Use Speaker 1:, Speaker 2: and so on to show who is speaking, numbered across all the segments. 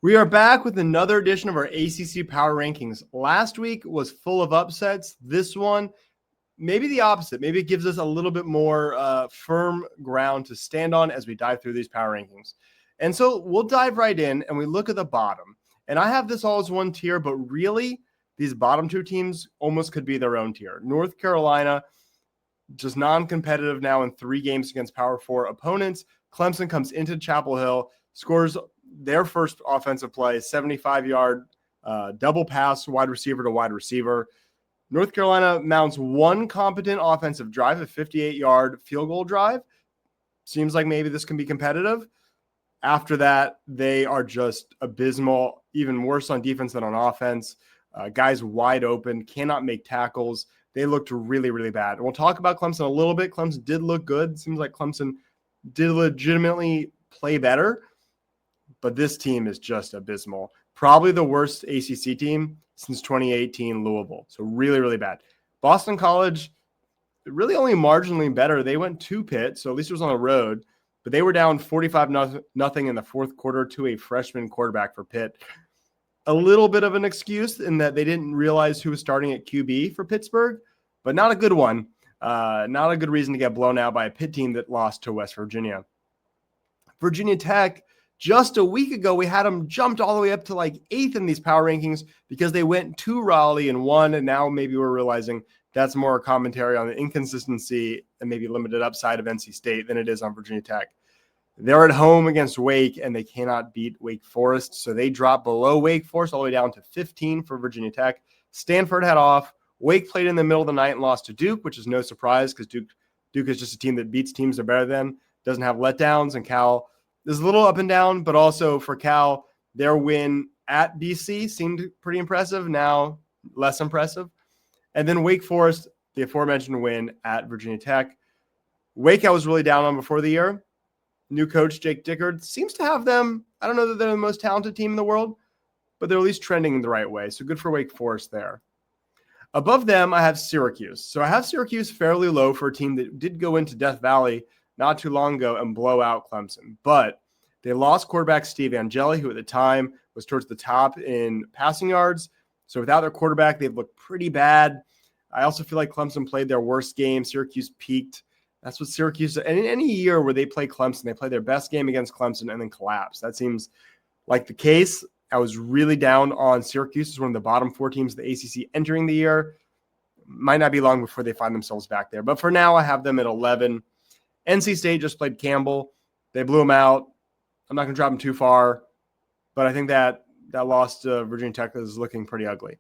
Speaker 1: We are back with another edition of our ACC Power Rankings. Last week was full of upsets. This one, maybe the opposite. Maybe it gives us a little bit more firm ground to stand on as we dive through these Power Rankings. And so we'll dive right in and we look at the bottom. And I have this all as one tier, but really these bottom two teams almost could be their own tier. North Carolina, just non-competitive now in 3 games against Power 4 opponents. Clemson comes into Chapel Hill, scores their first offensive play, 75-yard double pass, wide receiver to wide receiver. North Carolina mounts one competent offensive drive, a 58-yard field goal drive. Seems like maybe this can be competitive. After that, they are just abysmal, even worse on defense than on offense. Guys wide open, cannot make tackles. They looked really, really bad. And we'll talk about Clemson a little bit. Clemson did look good. Seems like Clemson did legitimately play better. But this team is just abysmal. Probably the worst ACC team since 2018 Louisville. So really, really bad. Boston College, really only marginally better. They went to Pitt, so at least it was on the road. But they were down 45-0 in the fourth quarter to a freshman quarterback for Pitt. A little bit of an excuse in that they didn't realize who was starting at QB for Pittsburgh, but not a good one. Not a good reason to get blown out by a Pitt team that lost to West Virginia. Virginia Tech, just a week ago, we had them jumped all the way up to like 8th in these power rankings because they went to Raleigh and won. And now maybe we're realizing that's more a commentary on the inconsistency and maybe limited upside of NC State than it is on Virginia Tech. They're at home against Wake, and they cannot beat Wake Forest. So they drop below Wake Forest all the way down to 15 for Virginia Tech. Stanford had off. Wake played in the middle of the night and lost to Duke, which is no surprise because Duke is just a team that beats teams they're better than, doesn't have letdowns, and Cal is a little up and down, but also for Cal, their win at BC seemed pretty impressive, now less impressive. And then Wake Forest, the aforementioned win at Virginia Tech. Wake I was really down on before the year. New coach Jake Dickard seems to have them. I don't know that they're the most talented team in the world, but they're at least trending in the right way. So good for Wake Forest there. Above them, I have Syracuse. So I have Syracuse fairly low for a team that did go into Death Valley not too long ago and blow out Clemson. But they lost quarterback Steve Angeli, who at the time was towards the top in passing yards. So without their quarterback, they've looked pretty bad. I also feel like Clemson played their worst game. Syracuse peaked. That's what Syracuse, and in any year where they play Clemson, they play their best game against Clemson and then collapse. That seems like the case. I was really down on Syracuse as one of the bottom 4 teams of the ACC entering the year. Might not be long before they find themselves back there. But for now, I have them at 11. NC State just played Campbell. They blew them out. I'm not going to drop them too far. But I think that loss to Virginia Tech is looking pretty ugly.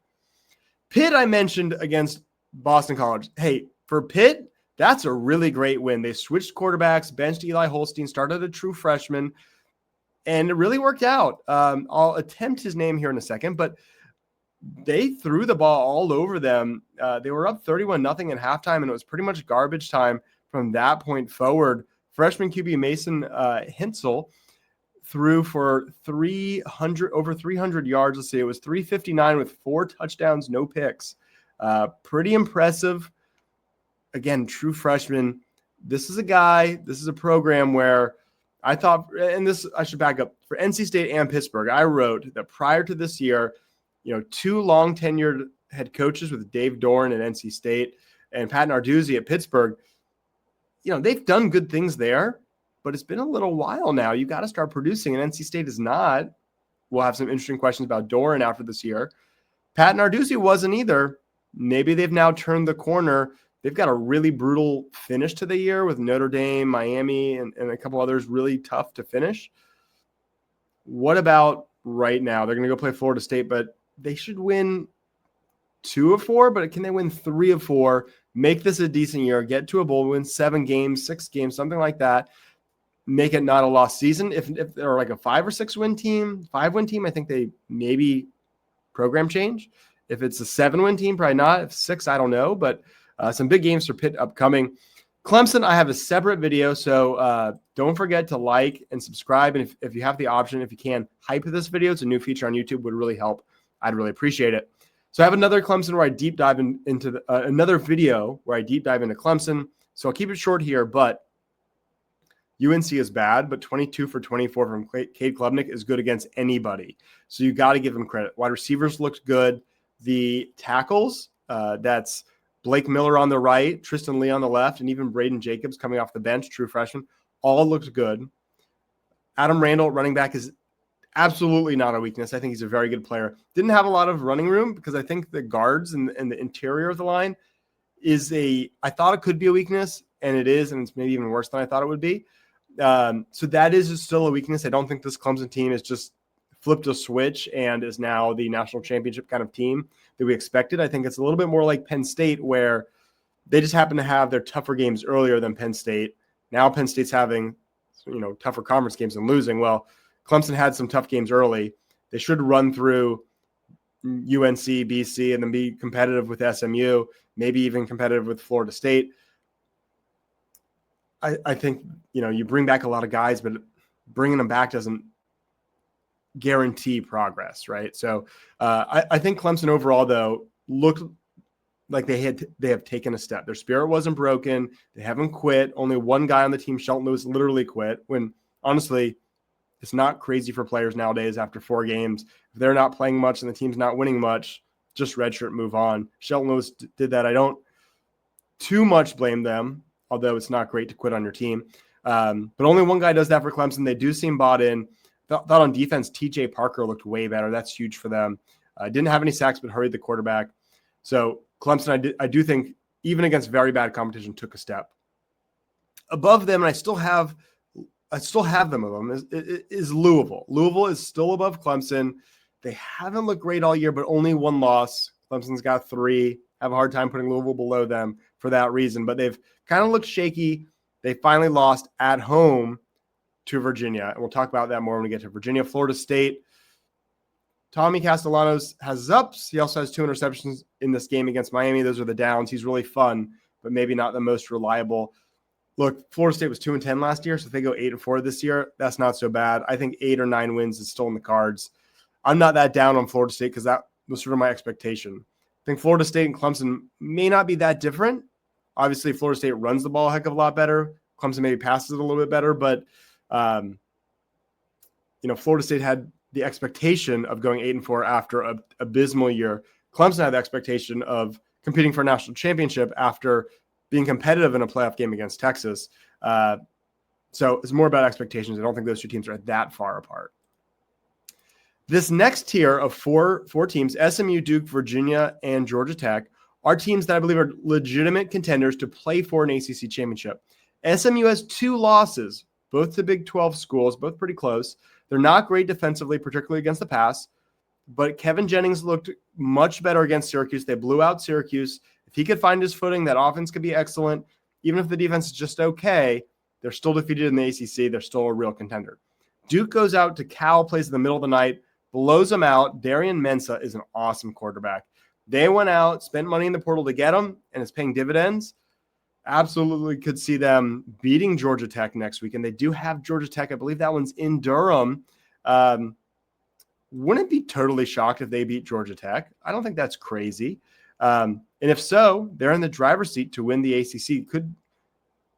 Speaker 1: Pitt, I mentioned against Boston College. Hey, for Pitt, that's a really great win. They switched quarterbacks, benched Eli Holstein, started a true freshman, and it really worked out. I'll attempt his name here in a second, but they threw the ball all over them. They were up 31-0 at halftime, and it was pretty much garbage time from that point forward. Freshman QB Mason Hensel threw for over 300 yards. Let's see, it was 359 with 4 touchdowns, no picks. Pretty impressive. Again, true freshman. This is a program where I thought, and this I should back up, for NC State and Pittsburgh, I wrote that prior to this year, 2 long tenured head coaches with Dave Doran at NC State and Pat Narduzzi at Pittsburgh, they've done good things there, but it's been a little while now. You got to start producing, and NC State is not. We'll have some interesting questions about Doran after this year. Pat Narduzzi wasn't either. Maybe they've now turned the corner. They've got a really brutal finish to the year with Notre Dame, Miami, and a couple others really tough to finish. What about right now? They're going to go play Florida State, but they should win 2 of 4, but can they win 3 of 4, make this a decent year, get to a bowl, win 7 games, 6 games, something like that, make it not a lost season? If they're like a 5 or 6 win team, 5-win team, I think they maybe program change. If it's a 7-win team, probably not. If 6, I don't know, but some big games for Pitt upcoming. Clemson, I have a separate video, so don't forget to like and subscribe. And if you have the option, if you can, hype this video. It's a new feature on YouTube, would really help. I'd really appreciate it. So I have another Clemson where I deep dive into another video where I deep dive into Clemson. So I'll keep it short here, but UNC is bad, but 22 for 24 from Cade Klubnik is good against anybody. So you got to give him credit. Wide receivers looked good. The tackles, that's Blake Miller on the right, Tristan Lee on the left, and even Braden Jacobs coming off the bench, true freshman, all looked good. Adam Randall, running back, is absolutely not a weakness. I think he's a very good player. Didn't have a lot of running room because I think the guards and the interior of the line I thought it could be a weakness, and it is, and it's maybe even worse than I thought it would be. So that is still a weakness. I don't think this Clemson team has just flipped a switch and is now the national championship kind of team that we expected. I think it's a little bit more like Penn State, where they just happen to have their tougher games earlier than Penn State. Now Penn State's having, tougher conference games and losing. Well, Clemson had some tough games early. They should run through UNC, BC, and then be competitive with SMU, maybe even competitive with Florida State. I think, you bring back a lot of guys, but bringing them back doesn't guarantee progress, right? So I think Clemson overall, though, looked like they have taken a step. Their spirit wasn't broken. They haven't quit. Only one guy on the team, Shelton Lewis, literally quit, when honestly, it's not crazy for players nowadays after 4 games. If they're not playing much and the team's not winning much, just redshirt, move on. Shelton Lewis did that. I don't too much blame them, although it's not great to quit on your team. But only one guy does that for Clemson. They do seem bought in. Thought on defense, TJ Parker looked way better. That's huge for them. Didn't have any sacks, but hurried the quarterback. So Clemson, I do think, even against very bad competition, took a step. Above them, and I still have them above them, is Louisville. Louisville is still above Clemson. They haven't looked great all year, but only 1 loss. Clemson's got 3. Have a hard time putting Louisville below them for that reason, but they've kind of looked shaky. They finally lost at home to Virginia, and we'll talk about that more when we get to Virginia. Florida State, Tommy Castellanos has ups. He also has 2 interceptions in this game against Miami. Those are the downs. He's really fun, but maybe not the most reliable. Look, Florida State was 2-10 last year, so if they go 8-4 this year, that's not so bad. I think 8 or 9 wins is still in the cards. I'm not that down on Florida State because that was sort of my expectation. I think Florida State and Clemson may not be that different. Obviously, Florida State runs the ball a heck of a lot better. Clemson maybe passes it a little bit better, but Florida State had the expectation of going 8-4 after an abysmal year. Clemson had the expectation of competing for a national championship after being competitive in a playoff game against Texas. So it's more about expectations. I don't think those 2 teams are that far apart. This next tier of four teams, SMU, Duke, Virginia, and Georgia Tech, are teams that I believe are legitimate contenders to play for an ACC championship. SMU has 2 losses, both to Big 12 schools, both pretty close. They're not great defensively, particularly against the pass, but Kevin Jennings looked much better against Syracuse. They blew out Syracuse. If he could find his footing, that offense could be excellent. Even if the defense is just okay, they're still defeated in the ACC. They're still a real contender. Duke goes out to Cal, plays in the middle of the night, blows them out. Darian Mensah is an awesome quarterback. They went out, spent money in the portal to get him, and it's paying dividends. Absolutely could see them beating Georgia Tech next week. And they do have Georgia Tech. I believe that one's in Durham. Wouldn't be totally shocked if they beat Georgia Tech. I don't think that's crazy. And if so, they're in the driver's seat to win the ACC.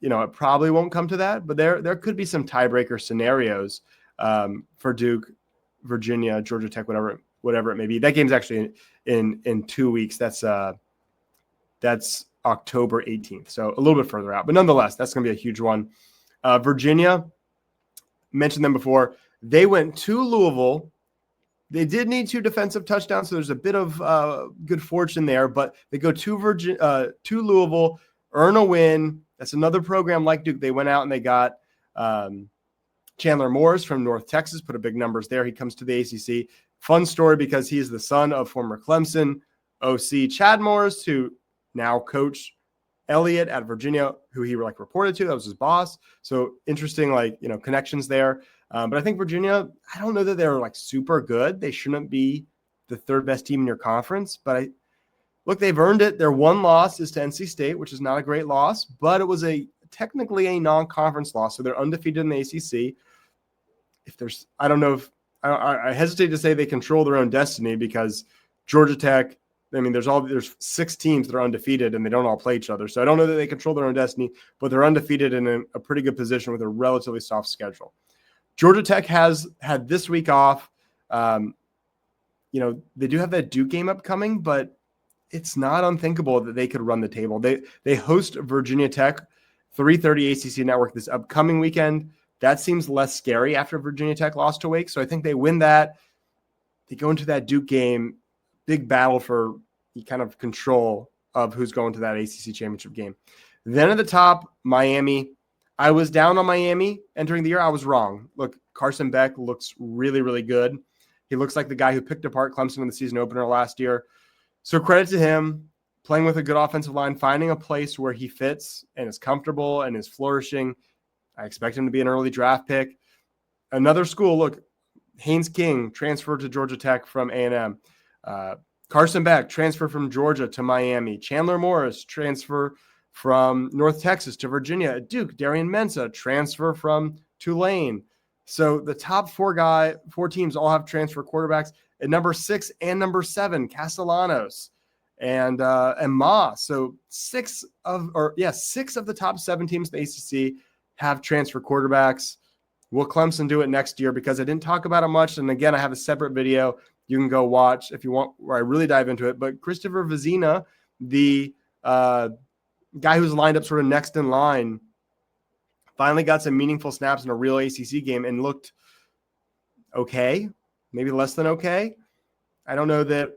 Speaker 1: It probably won't come to that, but there could be some tiebreaker scenarios for Duke, Virginia, Georgia Tech, whatever it may be. That game's actually in 2 weeks. That's October 18th, so a little bit further out. But nonetheless, that's going to be a huge one. Virginia, mentioned them before. They went to Louisville. They did need 2 defensive touchdowns, so there's a bit of good fortune there. But they go to Louisville, earn a win. That's another program like Duke. They went out and they got Chandler Morris from North Texas, put a big numbers there. He comes to the ACC. Fun story because he is the son of former Clemson OC Chad Morris, who now coach Elliott at Virginia, who he reported to. That was his boss. So interesting, connections there. But I think Virginia, I don't know that they're super good. They shouldn't be the 3rd best team in your conference, but they've earned it. Their 1 loss is to NC State, which is not a great loss, but it was technically a non-conference loss. So they're undefeated in the ACC. I hesitate to say they control their own destiny because Georgia Tech, I mean, there's 6 teams that are undefeated and they don't all play each other. So I don't know that they control their own destiny, but they're undefeated in a pretty good position with a relatively soft schedule. Georgia Tech has had this week off. They do have that Duke game upcoming, but it's not unthinkable that they could run the table. They host Virginia Tech, 3:30 ACC Network this upcoming weekend. That seems less scary after Virginia Tech lost to Wake. So I think they win that. They go into that Duke game, big battle for kind of control of who's going to that ACC Championship game. Then at the top, Miami. I was down on Miami entering the year. I was wrong. Look, Carson Beck looks really, really good. He looks like the guy who picked apart Clemson in the season opener last year. So credit to him, playing with a good offensive line, finding a place where he fits and is comfortable and is flourishing. I expect him to be an early draft pick. Another school, look, Haynes King transferred to Georgia Tech from A&M. Carson Beck transferred from Georgia to Miami. Chandler Morris transfer from North Texas to Virginia at Duke. Darian Mensah transfer from Tulane. So the top 4 teams all have transfer quarterbacks. At number 6 and number 7, Castellanos and Ma. So 6 of the top 7 teams in the ACC have transfer quarterbacks. Will Clemson do it next year? Because I didn't talk about it much. And again, I have a separate video you can go watch if you want, where I really dive into it. But Christopher Vizina, the guy who's lined up sort of next in line, finally got some meaningful snaps in a real ACC game and looked okay, maybe less than okay. I don't know that,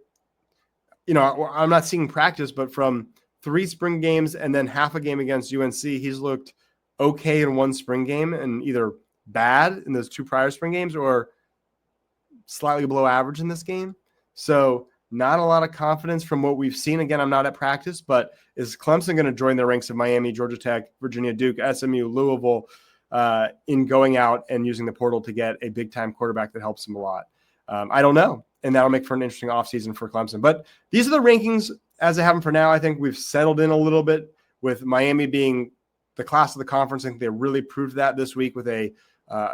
Speaker 1: I'm not seeing practice, but from 3 spring games and then half a game against UNC, he's looked okay in 1 spring game and either bad in those 2 prior spring games or slightly below average in this game. So not a lot of confidence from what we've seen. Again, I'm not at practice, but is Clemson going to join the ranks of Miami, Georgia Tech, Virginia, Duke, SMU, Louisville in going out and using the portal to get a big-time quarterback that helps them a lot? I don't know, and that'll make for an interesting offseason for Clemson. But these are the rankings as I have them for now. I think we've settled in a little bit with Miami being the class of the conference. I think they really proved that this week with a,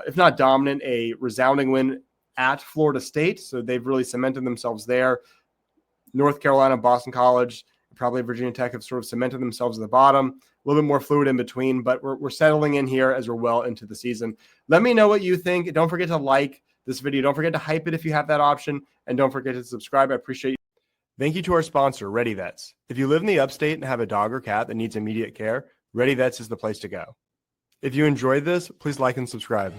Speaker 1: if not dominant, a resounding win at Florida State. So they've really cemented themselves there. North Carolina, Boston College, probably Virginia Tech have sort of cemented themselves at the bottom. A little bit more fluid in between, but we're settling in here as we're well into the season. Let me know what you think. Don't forget to like this video. Don't forget to hype it if you have that option. And don't forget to subscribe. I appreciate you. Thank you to our sponsor, Ready Vets. If you live in the upstate and have a dog or cat that needs immediate care, Ready Vets is the place to go. If you enjoyed this, please like and subscribe.